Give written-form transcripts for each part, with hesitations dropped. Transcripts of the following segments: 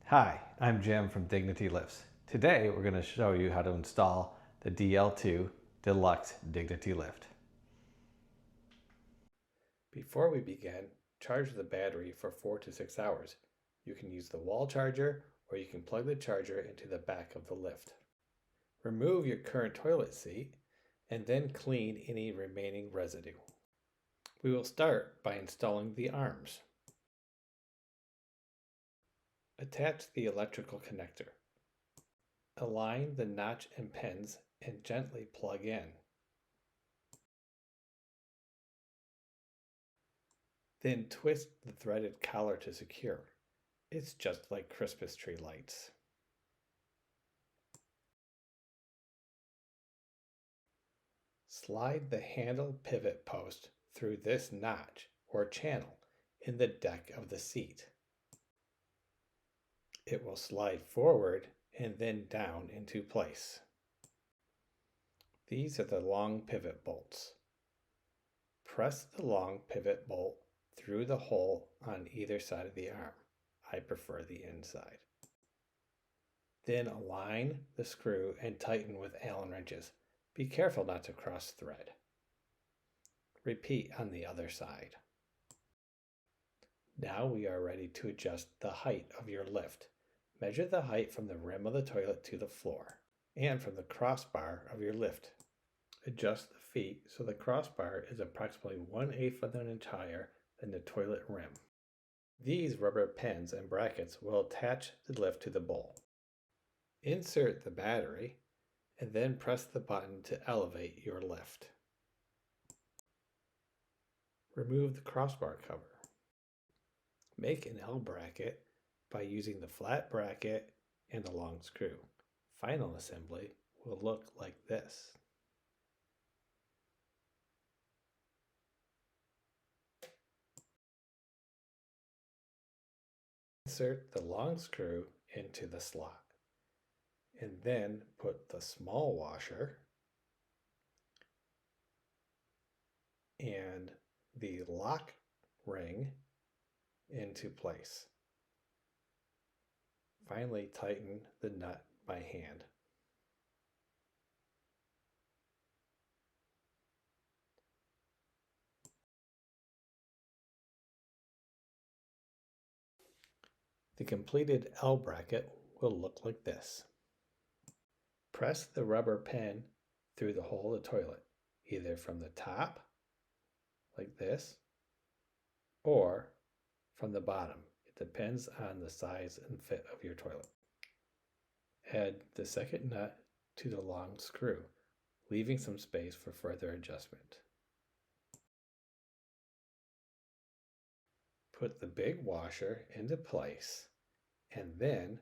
Hi, I'm Jim from Dignity Lifts. Today we're going to show you how to install the DL2 Deluxe Dignity Lift. Before we begin, charge the battery for 4 to 6 hours. You can use the wall charger or you can plug the charger into the back of the lift. Remove your current toilet seat and then clean any remaining residue. We will start by installing the arms. Attach the electrical connector. Align the notch and pins and gently plug in. Then twist the threaded collar to secure. It's just like Christmas tree lights. Slide the handle pivot post through this notch or channel in the deck of the seat. It will slide forward and then down into place. These are the long pivot bolts. Press the long pivot bolt through the hole on either side of the arm. I prefer the inside. Then align the screw and tighten with Allen wrenches. Be careful not to cross thread. Repeat on the other side. Now we are ready to adjust the height of your lift. Measure the height from the rim of the toilet to the floor and from the crossbar of your lift. Adjust the feet so the crossbar is approximately 1/8 of an inch higher than the toilet rim. These rubber pins and brackets will attach the lift to the bowl. Insert the battery and then press the button to elevate your lift. Remove the crossbar cover. Make an L bracket by using the flat bracket and the long screw. Final assembly will look like this. Insert the long screw into the slot and then put the small washer and the lock ring into place. Finally, tighten the nut by hand. The completed L bracket will look like this. Press the rubber pin through the hole of the toilet, either from the top, like this, or from the bottom. It depends on the size and fit of your toilet. Add the second nut to the long screw, leaving some space for further adjustment. Put the big washer into place and then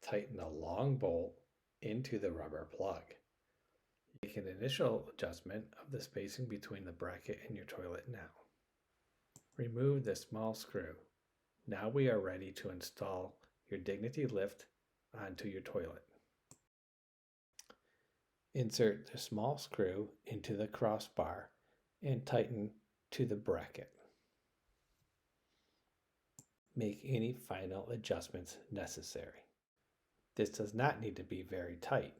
tighten a long bolt into the rubber plug. Make an initial adjustment of the spacing between the bracket and your toilet now. Remove the small screw. Now we are ready to install your Dignity lift onto your toilet. Insert the small screw into the crossbar and tighten to the bracket. Make any final adjustments necessary. This does not need to be very tight.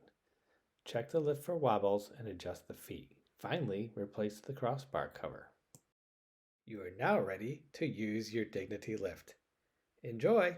Check the lift for wobbles and adjust the feet. Finally, replace the crossbar cover. You are now ready to use your Dignity lift. Enjoy!